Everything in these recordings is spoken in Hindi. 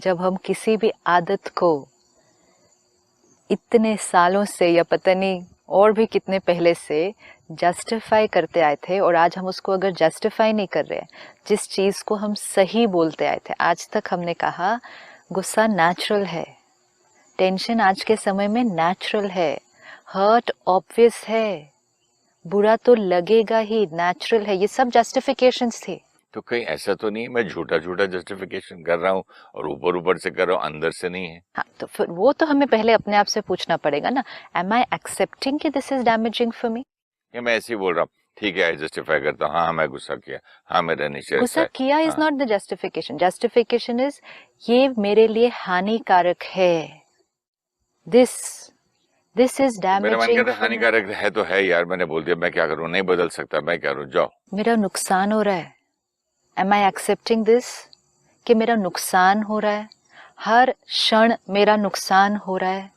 जब हम किसी भी आदत को इतने सालों से या पता नहीं और भी कितने पहले से जस्टिफाई करते आए थे और आज हम उसको अगर जस्टिफाई नहीं कर रहे, जिस चीज़ को हम सही बोलते आए थे, आज तक हमने कहा गुस्सा नेचुरल है, टेंशन आज के समय में नेचुरल है, हर्ट ऑब्वियस है, बुरा तो लगेगा ही, नेचुरल है, ये सब जस्टिफिकेशंस थे। तो कहीं ऐसा तो नहीं मैं झूठा झूठा जस्टिफिकेशन कर रहा हूँ और ऊपर ऊपर से कर रहा हूँ, अंदर से नहीं है? हाँ, तो फिर वो तो हमें पहले अपने आप से पूछना पड़ेगा ना, एम आई एक्सेप्टिंग कि this is damaging for me? या मैं ऐसे ही बोल रहा हूँ, ठीक है जस्टिफाई करता हूँ, हाँ मैं गुस्सा किया, हाँ मेरा नेचर गुस्सा किया is not the justification, justification is ये मेरे लिए हानिकारक है, दिस इज मेरा मन डैमेजिंग, कहता है हानिकारक है तो है यार, मैंने बोल दिया, मैं क्या करूँ, नहीं बदल सकता, मैं क्या करूँ, जाओ। मेरा नुकसान हो रहा है, एम आई एक्सेप्टिंग दिस कि मेरा नुकसान हो रहा है, हर क्षण मेरा नुकसान हो रहा है,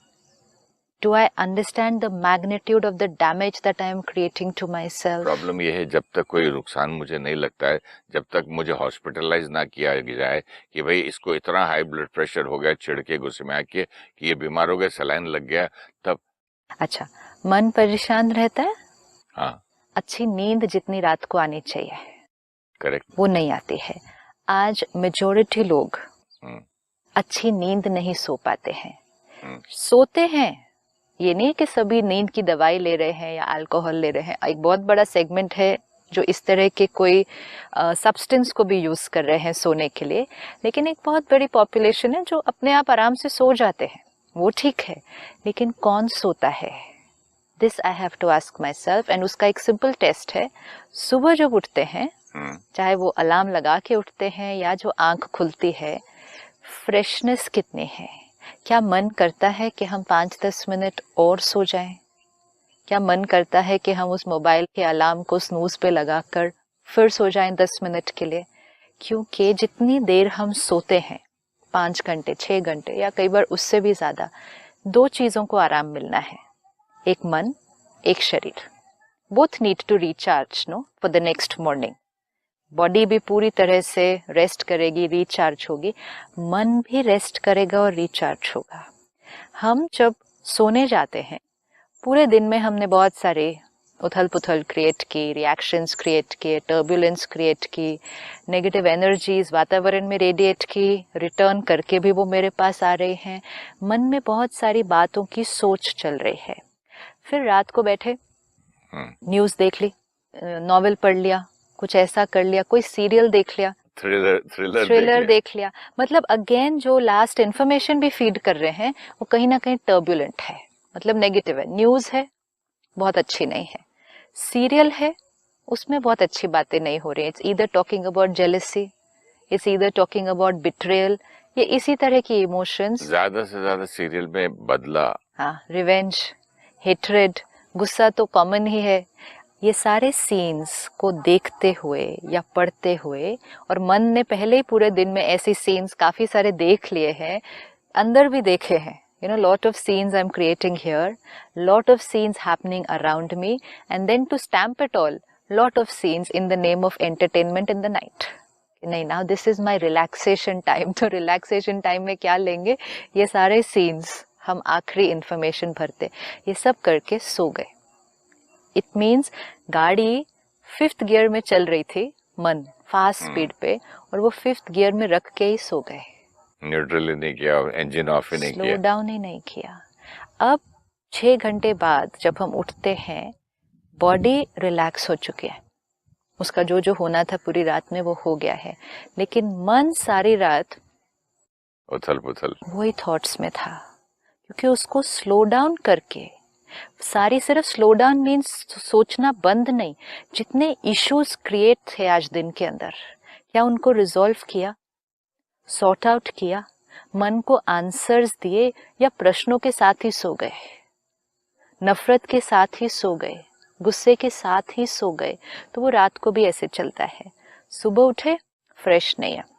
do I understand the magnitude of the damage that I am creating to myself? Problem ये है, जब तक कोई नुकसान मुझे नहीं लगता है, जब तक मुझे हॉस्पिटलाइज ना किया जाए कि भाई इसको इतना हाई ब्लड प्रेशर हो गया छिड़ के गुस्से में आके कि ये बीमार हो गया, सलाइन लग गया, तब। अच्छा, मन परेशान रहता है, हाँ अच्छी नींद जितनी रात को आनी चाहिए करेक्ट, वो नहीं आती है। आज मेजॉरिटी लोग अच्छी नींद नहीं सो पाते हैं, सोते हैं, ये नहीं कि सभी नींद की दवाई ले रहे हैं या अल्कोहल ले रहे हैं, एक बहुत बड़ा सेगमेंट है जो इस तरह के कोई सब्सटेंस को भी यूज कर रहे हैं सोने के लिए, लेकिन एक बहुत बड़ी पॉपुलेशन है जो अपने आप आराम से सो जाते हैं, वो ठीक है, लेकिन कौन सोता है? This I have to ask myself, एंड उसका एक सिंपल टेस्ट है, सुबह जब उठते हैं, चाहे वो अलार्म लगा के उठते हैं या जो आंख खुलती है, फ्रेशनेस कितनी है? क्या मन करता है कि हम 5-10 मिनट और सो जाएं? क्या मन करता है कि हम उस मोबाइल के अलार्म को स्नूज पे लगाकर फिर सो जाएं 10 मिनट के लिए? क्योंकि जितनी देर हम सोते हैं, 5 घंटे 6 घंटे या कई बार उससे भी ज़्यादा, 2 चीज़ों को आराम मिलना है, एक मन एक शरीर, both need to recharge no for the next morning. Body भी पूरी तरह से रेस्ट करेगी, रिचार्ज होगी, मन भी रेस्ट करेगा और रिचार्ज होगा। हम जब सोने जाते हैं, पूरे दिन में हमने बहुत सारे उथल पुथल क्रिएट की, रिएक्शंस क्रिएट किए, टर्बुलेंस क्रिएट की, नेगेटिव एनर्जीज वातावरण में रेडिएट की, रिटर्न करके भी वो मेरे पास आ रहे हैं, मन में बहुत सारी बातों की सोच चल रही है। फिर रात को बैठे न्यूज़ देख ली, नॉवेल पढ़ लिया, कुछ ऐसा कर लिया, कोई सीरियल देख लिया, थ्रिलर देख लिया, मतलब अगेन जो लास्ट इंफॉर्मेशन भी फीड कर रहे हैं वो कहीं ना कहीं टर्बुलेंट है, मतलब नेगेटिव है। न्यूज़ है, बहुत अच्छी नहीं है, सीरियल है, उसमें बहुत अच्छी बातें नहीं हो रही, it's either talking about jealousy, it's either talking about betrayal, ये इसी तरह की इमोशंस, ज्यादा से ज्यादा सीरियल में बदला, हाँ, रिवेंज, हेट्रेड, गुस्सा तो कॉमन ही है। ये सारे सीन्स को देखते हुए या पढ़ते हुए, और मन ने पहले ही पूरे दिन में ऐसे सीन्स काफी सारे देख लिए हैं, अंदर भी देखे हैं, you know, lot of scenes I'm creating here, lot of scenes happening around me, and then to stamp it all, lot of scenes in the name of entertainment in the night. नहीं, now this is my relaxation time, तो relaxation time में क्या लेंगे, ये सारे scenes हम आखिरी information भरते, ये सब करके सो गए। इट मीन्स गाड़ी 5th गियर में चल रही थी, मन फास्ट स्पीड पे, और वो 5th गियर में रख के ही सो गए, न्यूट्रल ही नहीं किया, इंजन ऑफ ही नहीं किया, स्लो डाउन ही नहीं किया। अब 6 घंटे बाद जब हम उठते हैं, बॉडी रिलैक्स हो चुकी है, उसका जो जो होना था पूरी रात में वो हो गया है, लेकिन मन सारी रात उथल पुथल वही थॉट्स में था, क्योंकि उसको स्लो डाउन करके, सारी सिर्फ स्लो डाउन मीन्स सोचना बंद नहीं, जितने इश्यूज क्रिएट थे आज दिन के अंदर, क्या उनको रिजॉल्व किया, सॉर्ट आउट किया, मन को आंसर्स दिए, या प्रश्नों के साथ ही सो गए, नफरत के साथ ही सो गए, गुस्से के साथ ही सो गए? तो वो रात को भी ऐसे चलता है, सुबह उठे फ्रेश नहीं है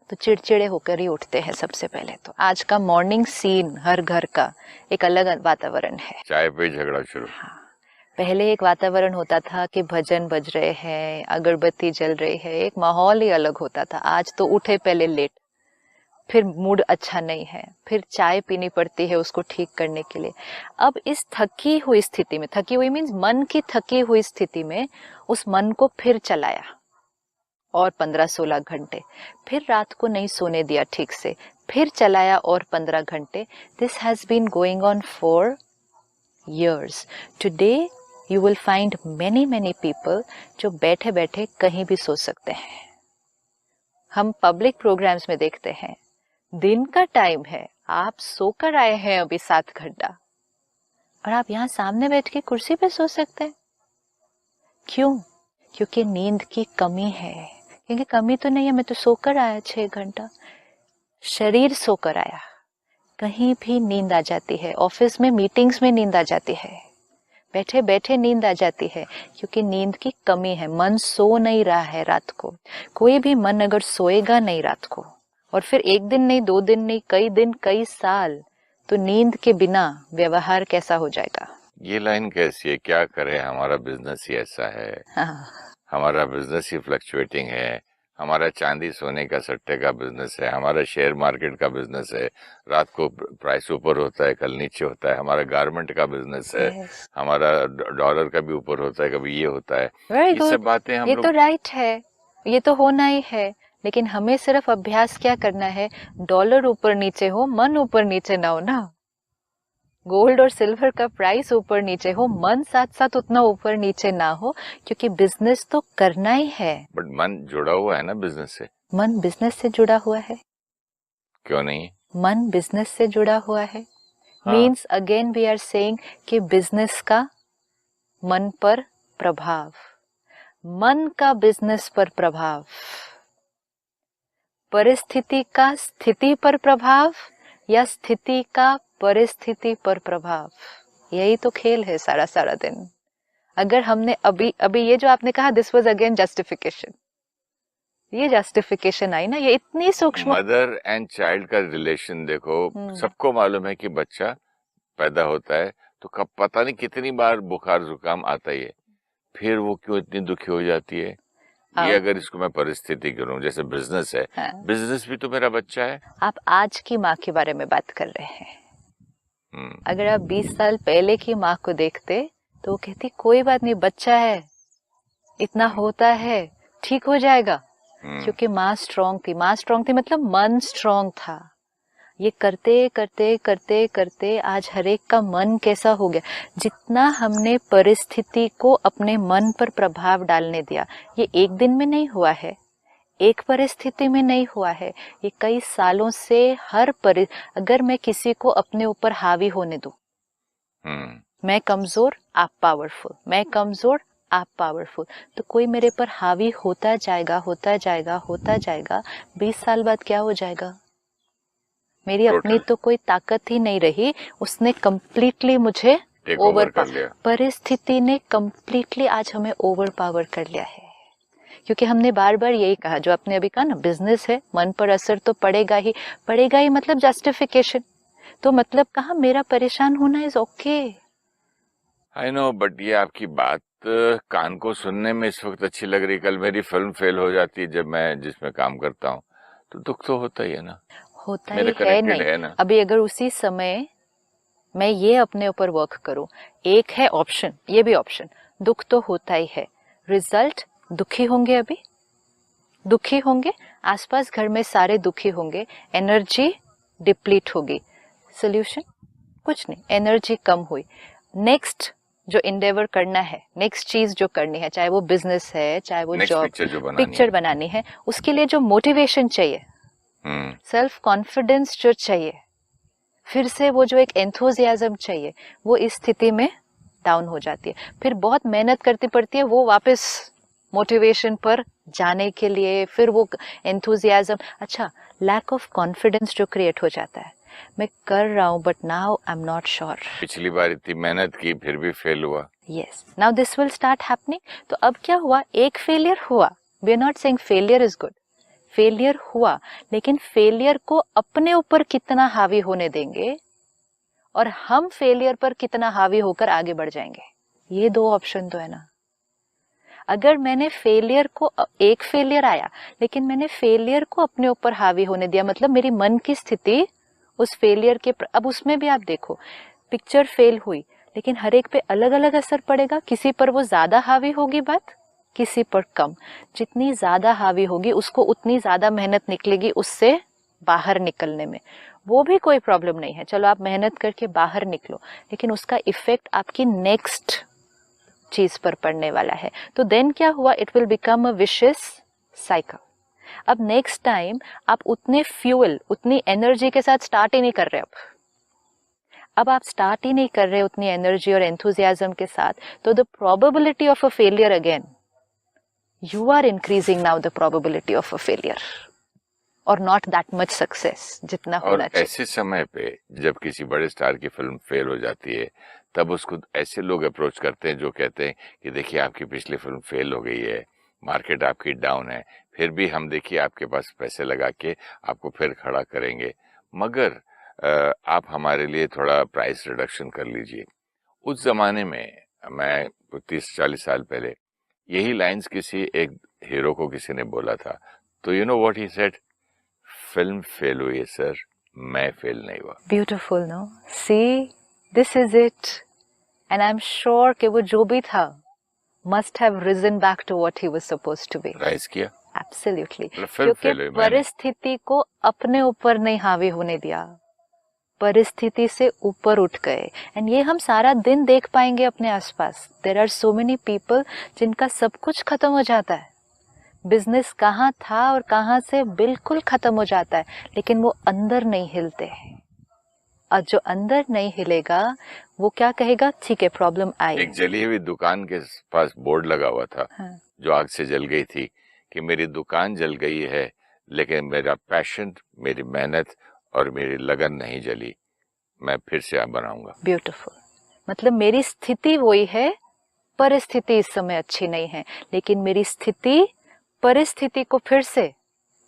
तो चिड़चिड़े होकर ही उठते हैं सबसे पहले। तो आज का मॉर्निंग सीन हर घर का एक अलग वातावरण है, चाय पे झगड़ा शुरू। हाँ, पहले एक वातावरण होता था कि भजन बज रहे हैं, अगरबत्ती जल रही है, एक माहौल ही अलग होता था। आज तो उठे पहले लेट, फिर मूड अच्छा नहीं है, फिर चाय पीनी पड़ती है उसको ठीक करने के लिए। अब इस थकी हुई स्थिति में, थकी हुई मीन्स मन की थकी हुई स्थिति में, उस मन को फिर चलाया और 15-16 घंटे, फिर रात को नहीं सोने दिया ठीक से, फिर चलाया और 15 घंटे। This has been going on for years. Today you will find many people जो बैठे बैठे कहीं भी सो सकते हैं। हम पब्लिक प्रोग्राम्स में देखते हैं, दिन का टाइम है, आप सोकर आए हैं अभी 7 घंटा, और आप यहाँ सामने बैठ के कुर्सी पे सो सकते हैं। क्यों? क्योंकि नींद की कमी है। क्योंकि कमी तो नहीं है, मैं तो सोकर आया 6 घंटा, शरीर सोकर आया। कहीं भी नींद आ जाती है, ऑफिस में मीटिंग्स में नींद आ जाती है, बैठे बैठे नींद आ जाती है, क्योंकि नींद की कमी है। मन सो नहीं रहा है रात को। कोई भी मन अगर सोएगा नहीं रात को, और फिर 1 दिन नहीं, 2 दिन नहीं, कई दिन, कई साल, तो नींद के बिना व्यवहार कैसा हो जाएगा? ये लाइन कैसी है? क्या करे, हमारा बिजनेस ही ऐसा है। हाँ। हमारा बिजनेस ही फ्लक्चुएटिंग है। हमारा चांदी सोने का सट्टे का बिजनेस है। हमारा शेयर मार्केट का बिजनेस है। रात को प्राइस ऊपर होता है, कल नीचे होता है। हमारा गारमेंट का बिजनेस है। हमारा डॉलर का भी ऊपर होता है, कभी ये होता है। ये सब बातें हम ये लोग, तो राइट है, ये तो होना ही है, लेकिन हमें सिर्फ अभ्यास क्या करना है? डॉलर ऊपर नीचे हो, मन ऊपर नीचे ना हो ना। गोल्ड और सिल्वर का प्राइस ऊपर नीचे हो, मन साथ साथ उतना ऊपर नीचे ना हो, क्योंकि बिजनेस तो करना ही है। बट मन जुड़ा हुआ है ना बिजनेस से। मन बिजनेस से जुड़ा हुआ है। क्यों नहीं? मन बिजनेस से जुड़ा हुआ है। Means again we are saying कि बिजनेस का मन पर प्रभाव, मन का बिजनेस पर प्रभाव, परिस्थिति का स्थिति पर प्रभाव, या स्थिति का परिस्थिति पर प्रभाव। यही तो खेल है सारा सारा दिन। अगर हमने अभी अभी ये जो आपने कहा, दिस वाज अगेन जस्टिफिकेशन, ये जस्टिफिकेशन आई ना, ये इतनी सूक्ष्म। मदर एंड चाइल्ड का रिलेशन देखो, सबको मालूम है कि बच्चा पैदा होता है तो कब पता नहीं कितनी बार बुखार जुकाम आता ही है, फिर वो क्यों इतनी दुखी हो जाती है? ये अगर इसको मैं परिस्थिति करूं, जैसे बिजनेस है, बिजनेस भी तो मेरा बच्चा है। आप आज की माँ के बारे में बात कर रहे हैं। अगर आप 20 साल पहले की माँ को देखते तो वो कहती कोई बात नहीं, बच्चा है, इतना होता है, ठीक हो जाएगा। क्योंकि माँ स्ट्रांग थी। माँ स्ट्रांग थी मतलब मन स्ट्रांग था। ये करते करते करते करते आज हर एक का मन कैसा हो गया। जितना हमने परिस्थिति को अपने मन पर प्रभाव डालने दिया, ये एक दिन में नहीं हुआ है, एक परिस्थिति में नहीं हुआ है, ये कई सालों से अगर मैं किसी को अपने ऊपर हावी होने दूं, मैं कमजोर आप पावरफुल, मैं कमजोर आप पावरफुल, तो कोई मेरे पर हावी होता जाएगा होता जाएगा होता जाएगा। 20 साल बाद क्या हो जाएगा? मेरी अपनी तो कोई ताकत ही नहीं रही, उसने कंप्लीटली मुझे ओवर कर लिया। परिस्थिति ने कंप्लीटली आज हमें ओवर पावर कर लिया है। क्योंकि हमने बार बार यही कहा, जो आपने अभी कहा ना, बिजनेस है, मन पर असर तो पड़ेगा ही पड़ेगा ही, मतलब जस्टिफिकेशन। तो मतलब कहा मेरा परेशान होना is okay. I know, but ये आपकी बात कान को सुनने में इस वक्त अच्छी लग रही, कल मेरी फिल्म फेल हो जाती है जब मैं जिसमें काम करता हूँ, तो दुख तो होता ही है ना। होता ही है नहीं है ना। अभी अगर उसी समय मैं ये अपने ऊपर वर्क करूं, एक है ऑप्शन, ये भी ऑप्शन, दुख तो होता ही है। रिजल्ट दुखी होंगे, अभी दुखी होंगे, आसपास घर में सारे दुखी होंगे, एनर्जी डिप्लीट होगी। सोल्यूशन कुछ नहीं, एनर्जी कम हुई। नेक्स्ट जो इंडेवर करना है, नेक्स्ट चीज जो करनी है, चाहे वो बिजनेस है, चाहे वो जॉब, पिक्चर बनानी है, उसके लिए जो मोटिवेशन चाहिए, सेल्फ कॉन्फिडेंस जो चाहिए, फिर से वो जो एक एंथुजियाज्म चाहिए, वो इस स्थिति में डाउन हो जाती है। फिर बहुत मेहनत करती पड़ती है वो वापस मोटिवेशन पर जाने के लिए, फिर वो एंथुजियाज्म, अच्छा लैक ऑफ कॉन्फिडेंस जो क्रिएट हो जाता है, मैं कर रहा हूं but now I am not sure. पिछली बार इतनी मेहनत की फिर भी फेल हुआ। Yes, now this will start happening. तो अब क्या हुआ, एक फेलियर हुआ, we are not saying failure is good, failure हुआ, लेकिन फेलियर को अपने ऊपर कितना हावी होने देंगे और हम फेलियर पर कितना हावी होकर आगे बढ़ जाएंगे, ये दो ऑप्शन तो है ना। अगर मैंने फेलियर को, एक फेलियर आया लेकिन मैंने फेलियर को अपने ऊपर हावी होने दिया, मतलब मेरी मन की स्थिति उस फेलियर के, अब उसमें भी आप देखो पिक्चर फेल हुई लेकिन हर एक पे अलग अलग असर पड़ेगा, किसी पर वो ज्यादा हावी होगी बात, किसी पर कम। जितनी ज्यादा हावी होगी उसको उतनी ज्यादा मेहनत निकलेगी उससे बाहर निकलने में। वो भी कोई प्रॉब्लम नहीं है, चलो आप मेहनत करके बाहर निकलो, लेकिन उसका इफेक्ट आपकी नेक्स्ट चीज पर पड़ने वाला है। तो देन क्या हुआ, it will become a vicious cycle. अब नेक्स्ट टाइम आप उतने फ्यूल, उतनी एनर्जी के साथ स्टार्ट ही नहीं कर रहे। अब आप स्टार्ट ही नहीं कर रहे उतनी एनर्जी और एंथुजियाज्म के साथ, तो the probability of a failure again, you are increasing now the probability of a failure और नॉट दैट मच सक्सेस जितना होना चाहिए। ऐसे समय पे जब किसी बड़े स्टार की फिल्म फेल हो जाती है, तब उसको ऐसे लोग अप्रोच करते हैं जो कहते हैं कि देखिए आपकी पिछली फिल्म फेल हो गई है, मार्केट आपकी डाउन है, फिर भी हम देखिए आपके पास पैसे लगा के आपको फिर खड़ा करेंगे, मगर आप हमारे लिए थोड़ा प्राइस रिडक्शन कर लीजिए। उस जमाने में, मैं 30-40 साल पहले, यही लाइंस किसी एक हीरो को किसी ने बोला था, तो you know what he said, film fail हुई है सर, मैं फेल नहीं हुआ। Beautiful no, see this is it. And I am sure कि वो जो भी था must have reason back to what he was supposed to be. Rise किया एब्सोल्युटली, फिल्म क्योंकि फेल हुई, परिस्थिति को अपने ऊपर नहीं हावी होने दिया, परिस्थिति से ऊपर उठ गए। एंड ये हम सारा दिन देख पाएंगे अपने आसपास। There are so many people जिनका सब कुछ खत्म हो जाता है, बिजनेस कहाँ था और कहाँ से बिल्कुल खत्म हो जाता है, लेकिन वो अंदर नहीं हिलते। और जो अंदर नहीं हिलेगा वो क्या कहेगा, ठीक है प्रॉब्लम आई। एक जली हुई दुकान के पास बोर्ड लगा हुआ था, हाँ। जो आग से जल गई थी, कि मेरी दुकान जल गई है लेकिन मेरा पैशन, मेरी मेहनत और मेरी लगन नहीं जली, मैं फिर से बनाऊंगा। ब्यूटीफुल, मतलब मेरी स्थिति वही है, परिस्थिति इस समय अच्छी नहीं है, लेकिन मेरी स्थिति परिस्थिति को फिर से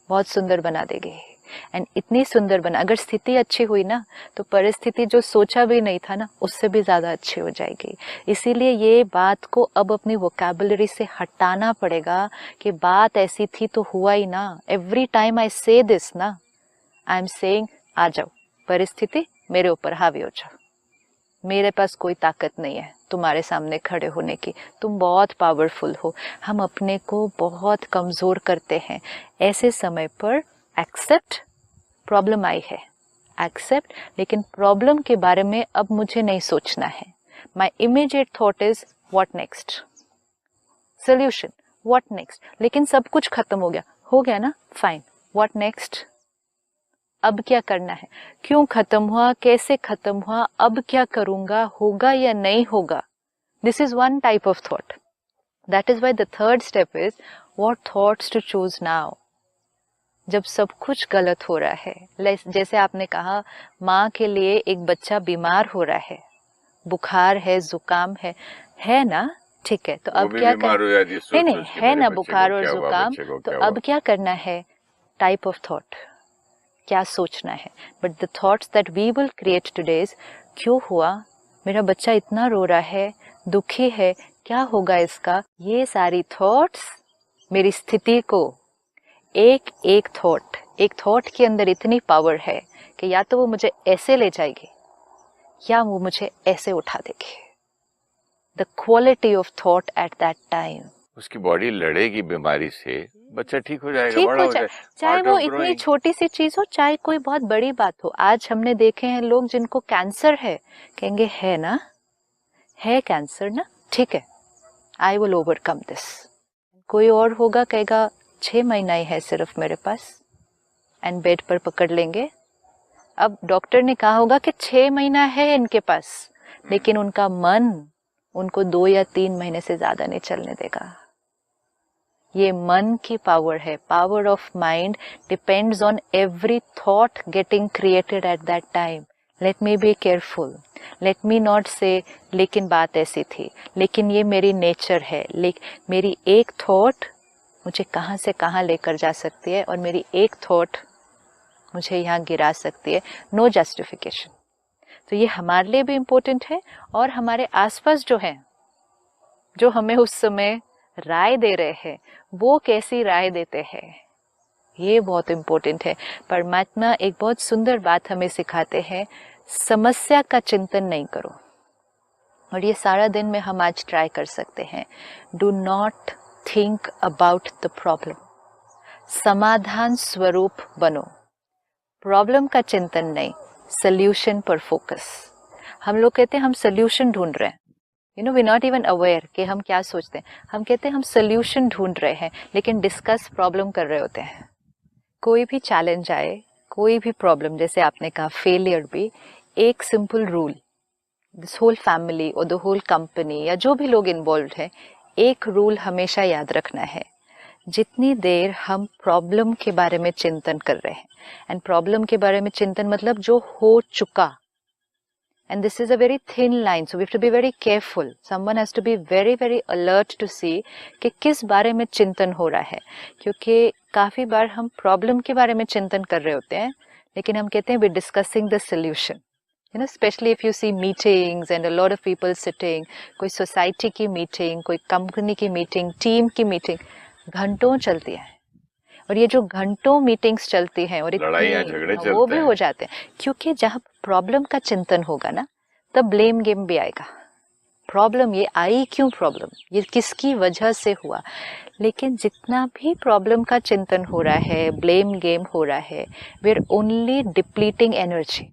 बहुत सुंदर बना देगी। एंड इतनी सुंदर बना, अगर स्थिति अच्छी हुई ना तो परिस्थिति जो सोचा भी नहीं था ना उससे भी ज्यादा अच्छी हो जाएगी। इसीलिए ये बात को अब अपनी वोकैबुलरी से हटाना पड़ेगा कि बात ऐसी थी तो हुआ ही ना। एवरी टाइम आई से दिस ना, आई एम सेइंग आ जाओ परिस्थिति, मेरे ऊपर हावी हो जाओ, मेरे पास कोई ताकत नहीं है तुम्हारे सामने खड़े होने की, तुम बहुत पावरफुल हो। हम अपने को बहुत कमजोर करते हैं। ऐसे समय पर एक्सेप्ट, प्रॉब्लम आई है, एक्सेप्ट, लेकिन प्रॉब्लम के बारे में अब मुझे नहीं सोचना है। My immediate thought is what next, solution what next. लेकिन सब कुछ खत्म हो गया ना, फाइन, व्हाट नेक्स्ट, अब क्या करना है, क्यों खत्म हुआ, कैसे खत्म हुआ, अब क्या करूंगा, होगा या नहीं होगा। This is one type of thought. That is why the third step is what thoughts to choose now. जब सब कुछ गलत हो रहा है, जैसे आपने कहा माँ के लिए एक बच्चा बीमार हो रहा है, बुखार है, जुकाम है ना, ठीक है, तो अब क्या नहीं है ना बुखार और जुकाम, तो अब क्या करना है, टाइप ऑफ थॉट, क्या सोचना है। But the thoughts that we will create today is क्यों हुआ, मेरा बच्चा इतना रो रहा है, दुखी है, क्या होगा इसका। ये सारी थॉट्स मेरी स्थिति को, एक एक थॉट के अंदर इतनी पावर है कि या तो वो मुझे ऐसे ले जाएगी या वो मुझे ऐसे उठा देगी। The quality of thought at that time, उसकी बॉडी लड़ेगी बीमारी से, बच्चा ठीक हो जाएगा, ठीक बड़ा हो जाए, चाहे वो इतनी छोटी सी चीज हो, चाहे कोई बहुत बड़ी बात हो। आज हमने देखे हैं लोग जिनको कैंसर है, कहेंगे है ना, है कैंसर ना, ठीक है, आई विल ओवरकम दिस। कोई और होगा कहेगा 6 महीना ही है सिर्फ मेरे पास, एंड बेड पर पकड़ लेंगे। अब डॉक्टर ने कहा होगा कि 6 महीना है इनके पास, लेकिन उनका मन उनको 2 या 3 महीने से ज्यादा नहीं चलने देगा। ये मन की पावर है, power of mind depends on every thought getting created at that time. Let me be careful, let me not से लेकिन बात ऐसी थी, लेकिन ये मेरी नेचर है, मेरी एक थॉट मुझे कहाँ से कहाँ लेकर जा सकती है और मेरी एक थॉट मुझे यहाँ गिरा सकती है। No justification. तो ये हमारे लिए भी इम्पोर्टेंट है और हमारे आसपास जो है, जो हमें उस समय राय दे रहे हैं वो कैसी राय देते हैं, ये बहुत इम्पोर्टेंट है। परमात्मा एक बहुत सुंदर बात हमें सिखाते हैं, समस्या का चिंतन नहीं करो। और ये सारा दिन में हम आज ट्राई कर सकते हैं। Do not think about the problem, समाधान स्वरूप बनो। प्रॉब्लम का चिंतन नहीं, सल्यूशन पर फोकस। हम लोग कहते हैं हम सल्यूशन ढूंढ रहे हैं, you know we not even aware कि हम क्या सोचते हैं। हम कहते हैं हम सल्यूशन ढूंढ रहे हैं, लेकिन डिस्कस प्रॉब्लम कर रहे होते हैं। कोई भी चैलेंज आए, कोई भी प्रॉब्लम, जैसे आपने कहा फेलियर भी, एक simple rule this whole family और द होल कंपनी या जो भी लोग इन्वॉल्व है, एक रूल हमेशा याद रखना है, जितनी देर हम प्रॉब्लम के बारे में चिंतन कर रहे हैं, एंड प्रॉब्लम के बारे में चिंतन मतलब जो हो चुका, and this is a very thin line, so we have to be very careful, someone has to be very very alert to see कि किस बारे में चिंतन हो रहा है। क्योंकि काफी बार हम प्रॉब्लम के बारे में चिंतन कर रहे होते हैं, लेकिन हम कहते हैं we discussing the solution, you know, especially if you see meetings and a lot of people sitting, कोई सोसाइटी की मीटिंग, कोई कंपनी की मीटिंग, टीम की मीटिंग घंटों चलती है। और ये जो घंटों मीटिंग्स चलती हैं और लड़ाइयाँ झगड़े चलते वो भी हैं। हो जाते हैं, क्योंकि जहाँ प्रॉब्लम का चिंतन होगा ना, तब ब्लेम गेम भी आएगा। प्रॉब्लम ये आई क्यों, प्रॉब्लम ये किसकी वजह से हुआ। लेकिन जितना भी प्रॉब्लम का चिंतन हो रहा है, ब्लेम गेम हो रहा है, we are only depleting energy,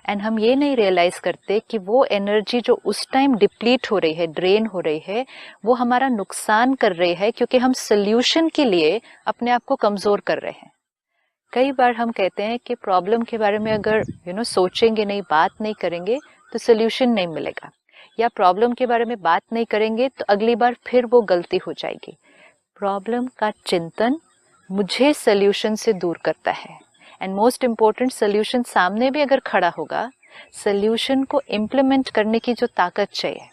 and हम ये नहीं रियलाइज करते कि वो एनर्जी जो उस टाइम डिप्लीट हो रही है, ड्रेन हो रही है, वो हमारा नुकसान कर रही है, क्योंकि हम सोल्यूशन के लिए अपने आप को कमजोर कर रहे हैं। कई बार हम कहते हैं कि प्रॉब्लम के बारे में अगर सोचेंगे नहीं, बात नहीं करेंगे तो सोल्यूशन नहीं मिलेगा, या प्रॉब्लम के बारे में बात नहीं करेंगे तो अगली बार फिर वो गलती हो जाएगी। प्रॉब्लम का चिंतन मुझे सोल्यूशन से दूर करता है, एंड मोस्ट इम्पोर्टेंट, सोल्यूशन सामने भी अगर खड़ा होगा, सोल्यूशन को इम्प्लीमेंट करने की जो ताकत चाहिए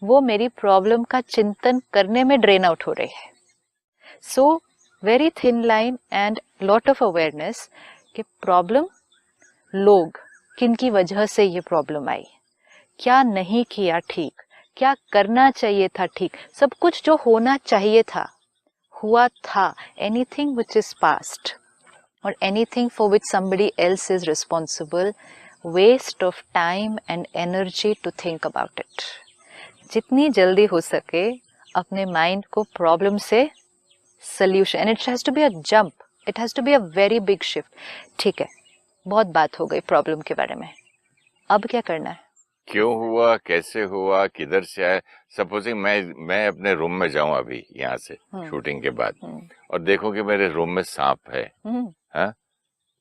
वो मेरी प्रॉब्लम का चिंतन करने में ड्रेन आउट हो रही है। So very thin line and lot of awareness कि प्रॉब्लम, लोग किन की वजह से ये प्रॉब्लम आई, क्या नहीं किया ठीक, क्या करना चाहिए था ठीक, सब कुछ जो होना चाहिए था हुआ था, anything which is past or anything for which somebody else is responsible, waste of time and energy to think about it. जितनी जल्दी हो सके अपने माइंड को प्रॉब्लम से solution, and it has to be a jump, it has to be a very big shift. ठीक है, बहुत बात हो गई प्रॉब्लम के बारे में, अब क्या करना है, क्यों हुआ, कैसे हुआ, किधर से आया। सपोजिंग मैं अपने रूम में जाऊं अभी यहाँ से शूटिंग के बाद, और देखूं कि मेरे रूम में सांप है,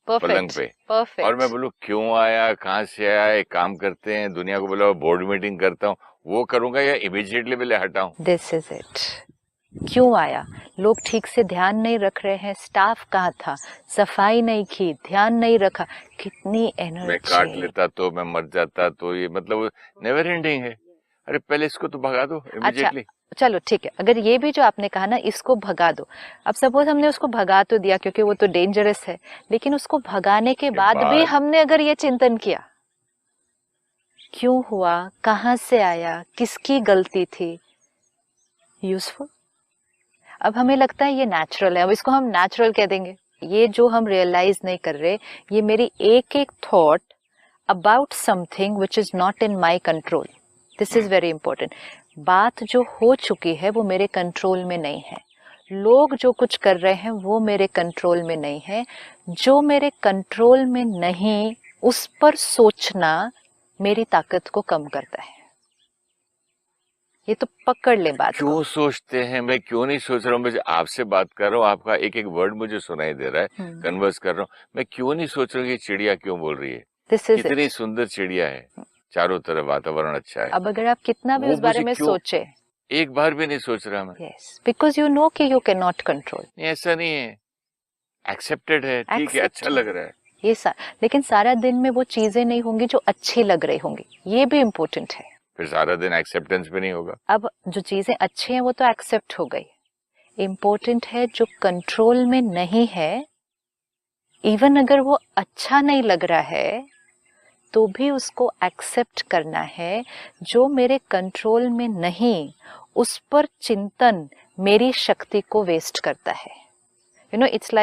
पलंग पे, परफेक्ट, और मैं बोलूं क्यों आया, कहाँ से आया, एक काम करते हैं दुनिया को बोला बोर्ड मीटिंग करता हूँ, वो करूंगा या इमीडिएटली पहले हटाऊं। This is it. क्यों आया, लोग ठीक से ध्यान नहीं रख रहे हैं, स्टाफ कहाँ था, सफाई नहीं की, ध्यान नहीं रखा, कितनी एनर्जी, मैं काट लेता तो, मैं मर जाता तो, ये मतलब नेवर एंडिंग है। अरे पहले इसको तो भगा दो इमीडिएटली। अच्छा चलो ठीक है, अगर ये भी जो आपने कहा ना इसको भगा दो, अब सपोज हमने उसको भगा तो दिया क्योंकि वो तो डेंजरस है, लेकिन उसको भगाने के बाद भी हमने अगर ये चिंतन किया क्यों हुआ, कहाँ से आया, किसकी गलती थी, यूजफुल। अब हमें लगता है ये नेचुरल है, अब इसको हम नेचुरल कह देंगे। ये जो हम रियलाइज नहीं कर रहे, ये मेरी एक एक thought about something which is not in my control, this is very important. बात जो हो चुकी है वो मेरे कंट्रोल में नहीं है, लोग जो कुछ कर रहे हैं वो मेरे कंट्रोल में नहीं है, जो मेरे कंट्रोल में नहीं उस पर सोचना मेरी ताकत को कम करता है। ये तो पकड़ ले बात क्यों को। सोचते हैं, मैं क्यों नहीं सोच रहा हूँ, मैं आपसे बात कर रहा हूँ, आपका एक एक वर्ड मुझे सुनाई दे रहा है, कन्वर्स कर रहा हूँ, मैं क्यों नहीं सोच रहा हूँ कि चिड़िया क्यों बोल रही है, कितनी सुंदर चिड़िया है, चारों तरफ वातावरण अच्छा है। अब अगर आप कितना भी उस बारे में सोचे, एक बार भी नहीं सोच रहा मैं। यस, बिकॉज यू नो कि यू कैन नॉट कंट्रोल। ऐसा नहीं है, एक्सेप्टेड है, ठीक है, अच्छा लग रहा है ये लेकिन सारा दिन में वो चीजें नहीं होंगी जो अच्छी लग रही होंगी, ये भी इम्पोर्टेंट है। फिर सारा दिन एक्सेप्टेंस भी नहीं होगा। अब जो चीजें अच्छी हैं वो तो एक्सेप्ट हो गई, इम्पोर्टेंट है जो कंट्रोल में नहीं है, इवन अगर वो अच्छा नहीं लग रहा है तो भी उसको एक्सेप्ट करना है। जो मेरे कंट्रोल में नहीं उस पर चिंतन मेरी शक्ति को वेस्ट करता है. You know, it's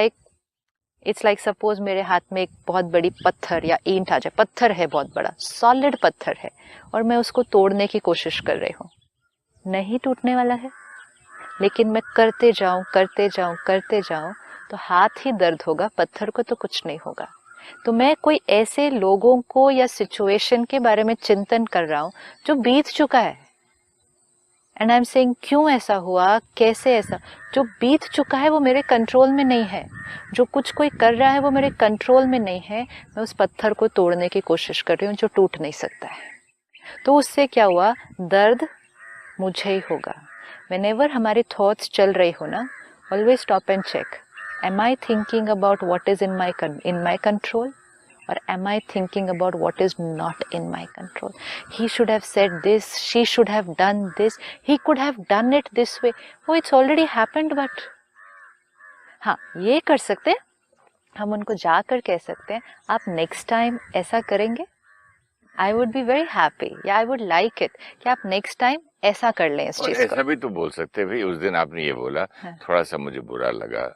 like suppose मेरे हाथ में एक बहुत बड़ी पत्थर या ईंट आ जाए. पत्थर है, बहुत बड़ा सॉलिड पत्थर है, और मैं उसको तोड़ने की कोशिश कर रही हूँ. नहीं टूटने वाला है, लेकिन मैं करते जाऊं तो हाथ ही दर्द होगा, पत्थर को तो कुछ नहीं होगा. तो मैं कोई ऐसे लोगों को या सिचुएशन के बारे में चिंतन कर रहा हूं जो बीत चुका है. एंड आई एम सेइंग क्यों ऐसा हुआ, कैसे ऐसा. जो बीत चुका है वो मेरे कंट्रोल में नहीं है. जो कुछ कोई कर रहा है वो मेरे कंट्रोल में नहीं है. मैं उस पत्थर को तोड़ने की कोशिश कर रही हूँ जो टूट नहीं सकता है. तो उससे क्या हुआ, दर्द मुझे ही होगा. whenever हमारे थॉट्स चल रही हो ना, always stop and check. Am I thinking about what is in my control, or am I thinking about what is not in my control? He should have said this, she should have done this, he could have done it this way. Oh, it's already happened. But हाँ, ये कर सकते हैं हम, उनको जाकर कह सकते हैं आप नेक्स्ट टाइम ऐसा करेंगे, I would be very happy, या आई वुड लाइक इट कि आप नेक्स्ट टाइम ऐसा कर लें इस चीज को. ऐसा भी तो बोल सकते हैं भाई, उस दिन आपने ये बोला, हाँ. थोड़ा सा मुझे बुरा लगा,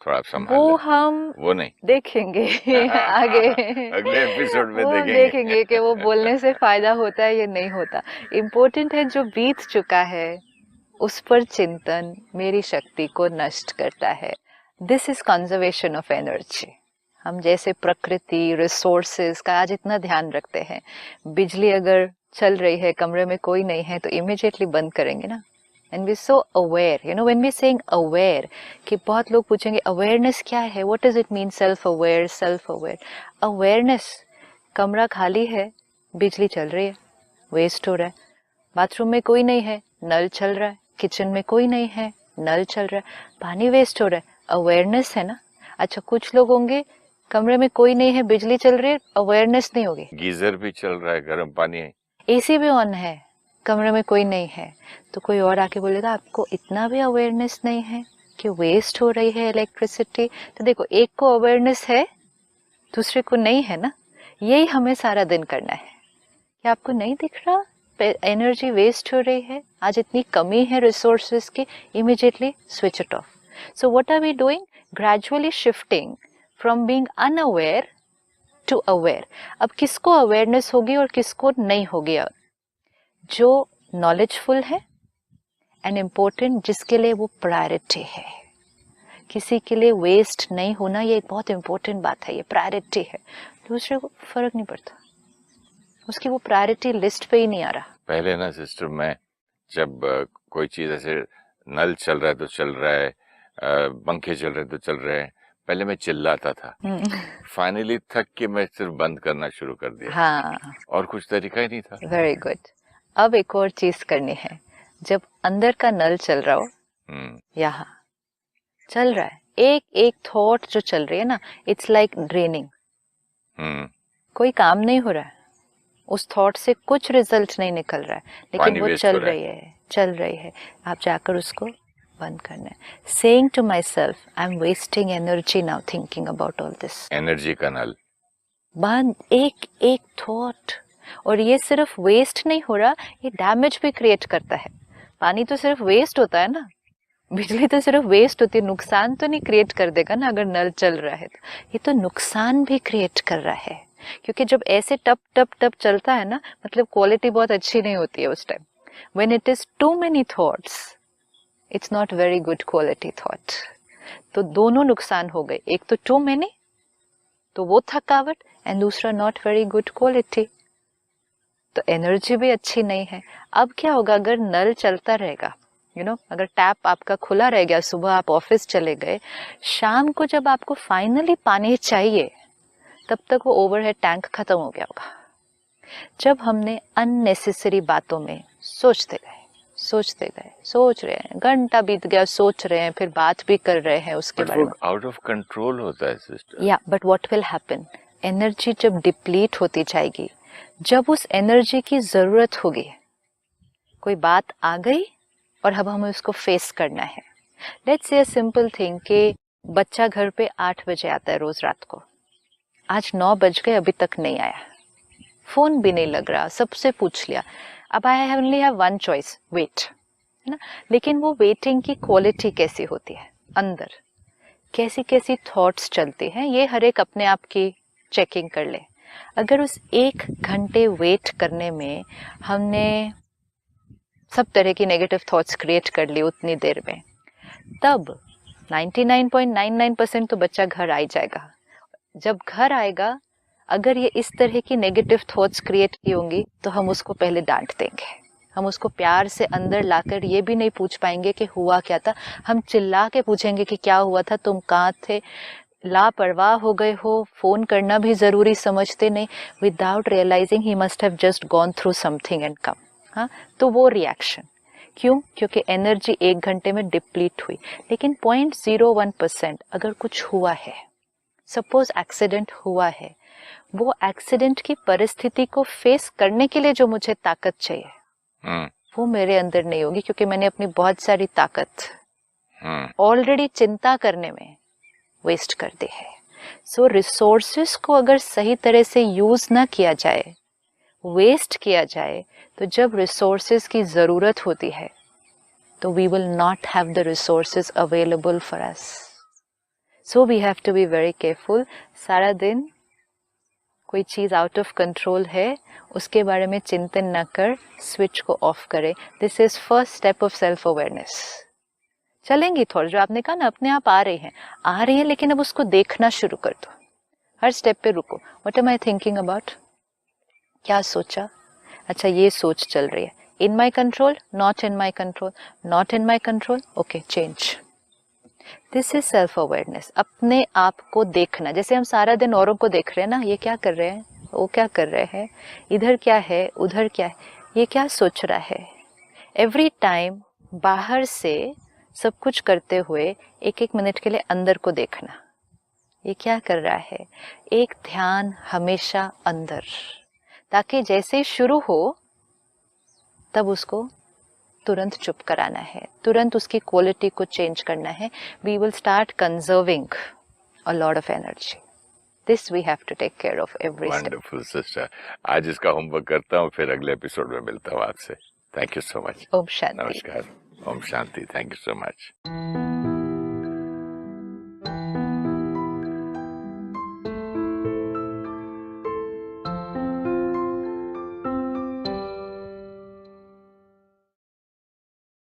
थोड़ा संभाल वो लें. हम वो नहीं देखेंगे आगे अगले एपिसोड में वो देखेंगे कि वो बोलने से फायदा होता है या नहीं होता. इम्पोर्टेंट है जो बीत चुका है उस पर चिंतन मेरी शक्ति को नष्ट करता है. This is conservation of energy. हम जैसे प्रकृति, रिसोर्सेज का आज इतना ध्यान रखते हैं. बिजली अगर चल रही है, कमरे में कोई नहीं है, तो इमीडिएटली बंद करेंगे ना. And we so aware, you know, when we saying aware, कि बहुत लोग पूछेंगे अवेयरनेस क्या है, what does it mean self aware. Awareness, कमरा खाली है, बिजली चल रही है, वेस्ट हो रहा है. बाथरूम में कोई नहीं है, नल चल रहा है. किचन में कोई नहीं है, नल चल रहा है, पानी वेस्ट हो रहा है. अवेयरनेस है ना. अच्छा, कुछ लोग होंगे कमरे में कोई नहीं है, बिजली चल रही है, अवेयरनेस नहीं होगी. गीजर भी चल रहा है, गर्म पानी है, एसी भी ऑन है, कमरे में कोई नहीं है, तो कोई और आके बोलेगा आपको इतना भी अवेयरनेस नहीं है कि वेस्ट हो रही है इलेक्ट्रिसिटी. तो देखो, एक को अवेयरनेस है, दूसरे को नहीं है ना. यही हमें सारा दिन करना है कि आपको नहीं दिख रहा एनर्जी वेस्ट हो रही है, आज इतनी कमी है रिसोर्सेज की, immediately switch it off. So what are we doing, gradually shifting from being unaware to aware. अब किसको अवेयरनेस होगी और किसको नहीं होगी. जो नॉलेजफुल है एंड इम्पोर्टेंट, जिसके लिए वो प्रायोरिटी है. किसी के लिए वेस्ट नहीं होना, ये एक बहुत इम्पोर्टेंट बात है, ये प्रायोरिटी है. दूसरे को फर्क नहीं पड़ता, उसकी वो प्रायोरिटी लिस्ट पे ही नहीं आ रहा. पहले ना सिस्टर, मैं जब कोई चीज ऐसे नल चल रहा है तो चल रहा है, पंखे चल रहे तो चल रहे हैं, पहले मैं चिल्लाता था. फाइनली थक के मैं सिर्फ बंद करना शुरू कर दिया. हाँ, और कुछ तरीका ही नहीं था. Very good. अब एक और चीज करनी है. जब अंदर का नल चल रहा हो, यहाँ चल रहा है, एक एक थॉट जो चल रही है ना, इट्स लाइक ड्रेनिंग. कोई काम नहीं हो रहा है, उस थॉट से कुछ रिजल्ट नहीं निकल रहा है, लेकिन वो चल रही है. आप जाकर उसको बंद करना है. Saying to myself, I am wasting energy now thinking about all this. Energy का नल बंद, एक एक थॉट. और ये सिर्फ वेस्ट नहीं हो रहा, ये डैमेज भी क्रिएट करता है. पानी तो सिर्फ वेस्ट होता है ना, बिजली तो सिर्फ वेस्ट होती है, नुकसान तो नहीं क्रिएट कर देगा ना अगर नल चल रहा है. तो ये तो नुकसान भी क्रिएट कर रहा है, क्योंकि जब ऐसे टप टप टप चलता है ना, मतलब क्वालिटी बहुत अच्छी नहीं होती है उस time. When it is too many thoughts, it's not very good quality thought. तो दोनों नुकसान हो गए, एक तो टू मेनी, तो वो थकावट, एंड दूसरा नॉट वेरी गुड क्वालिटी, तो एनर्जी भी अच्छी नहीं है. अब क्या होगा, अगर नल चलता रहेगा, यू नो, अगर टैप आपका खुला रह गया, सुबह आप ऑफिस चले गए, शाम को जब आपको फाइनली पानी चाहिए, तब तक वो ओवरहेड टैंक खत्म हो गया होगा. जब हमने अननेसेसरी बातों में सोच रहे हैं, घंटा बीत गया, सोच रहे हैं, फिर बात भी कर रहे हैं उसके बारे में. आउट ऑफ कंट्रोल होता है सिस्टर. या but what will happen, energy जब डिप्लीट होती जाएगी, जब उस एनर्जी की जरूरत होगी, कोई बात आ गई और अब हमें उसको फेस करना है. Let's say a simple thing कि बच्चा घर पे 8 बजे आता है रोज रात को, आज 9 बज गए, अभी तक नहीं आया, फोन भी नहीं लग रहा, सबसे पूछ लिया. अब I only have one choice, wait. है ना। लेकिन वो वेटिंग की क्वालिटी कैसी होती है, अंदर कैसी कैसी थॉट्स चलते हैं, ये हर एक अपने आप की चेकिंग कर ले। अगर उस 1 घंटे वेट करने में हमने सब तरह की नेगेटिव थॉट्स क्रिएट कर ली उतनी देर में, तब 99.99% तो बच्चा घर आ ही जाएगा। जब घर आएगा, अगर ये इस तरह की नेगेटिव थॉट्स क्रिएट की होंगी तो हम उसको पहले डांट देंगे, हम उसको प्यार से अंदर लाकर ये भी नहीं पूछ पाएंगे कि हुआ क्या था। हम चिल्ला के पूछेंगे कि क्या हुआ था, तुम कहाँ थे, लापरवाह हो गए हो, फोन करना भी जरूरी समझते नहीं, without realizing he must have just gone through something and come. हाँ, तो वो रिएक्शन क्यों, क्योंकि एनर्जी 1 घंटे में डिप्लीट हुई। लेकिन 0.01% अगर कुछ हुआ है, सपोज एक्सीडेंट हुआ है, वो एक्सीडेंट की परिस्थिति को फेस करने के लिए जो मुझे ताकत चाहिए वो मेरे अंदर नहीं होगी, क्योंकि मैंने अपनी बहुत सारी ताकत ऑलरेडी चिंता करने में वेस्ट कर दी है। सो रिसोर्सेस को अगर सही तरह से यूज ना किया जाए, वेस्ट किया जाए, तो जब रिसोर्सेस की जरूरत होती है तो we will not have the resources available for us. So we have to be very careful. सारा दिन कोई चीज आउट ऑफ कंट्रोल है, उसके बारे में चिंतन न कर, स्विच को ऑफ करे। This is first step of self awareness. चलेंगी थोड़ा, जो आपने कहा ना अपने आप आ रही है, लेकिन अब उसको देखना शुरू कर दो। हर स्टेप पे रुको, what am I thinking about, क्या सोचा, अच्छा ये सोच चल रही है, in my control, not in my control, not in my control, okay change. This is self awareness. अपने आप को देखना, जैसे हम सारा दिन औरों को देख रहे हैं ना, ये क्या कर रहे हैं, वो क्या कर रहे हैं, इधर क्या है, उधर क्या है, ये क्या सोच रहा है। एवरी टाइम बाहर से सब कुछ करते हुए 1-1 मिनट के लिए अंदर को देखना, ये क्या कर रहा है। एक ध्यान हमेशा अंदर, ताकि जैसे ही शुरू हो तब उसको तुरंत चुप कराना है, तुरंत उसकी क्वालिटी को चेंज करना है। We will start conserving a lot of energy. This we have to take care of every step. Wonderful sister, आज इसका होमवर्क करता हूँ, फिर अगले एपिसोड में मिलता हूँ आपसे। Thank you so much. ओम शांति। नमस्कार। ओम शांति। Thank you so much.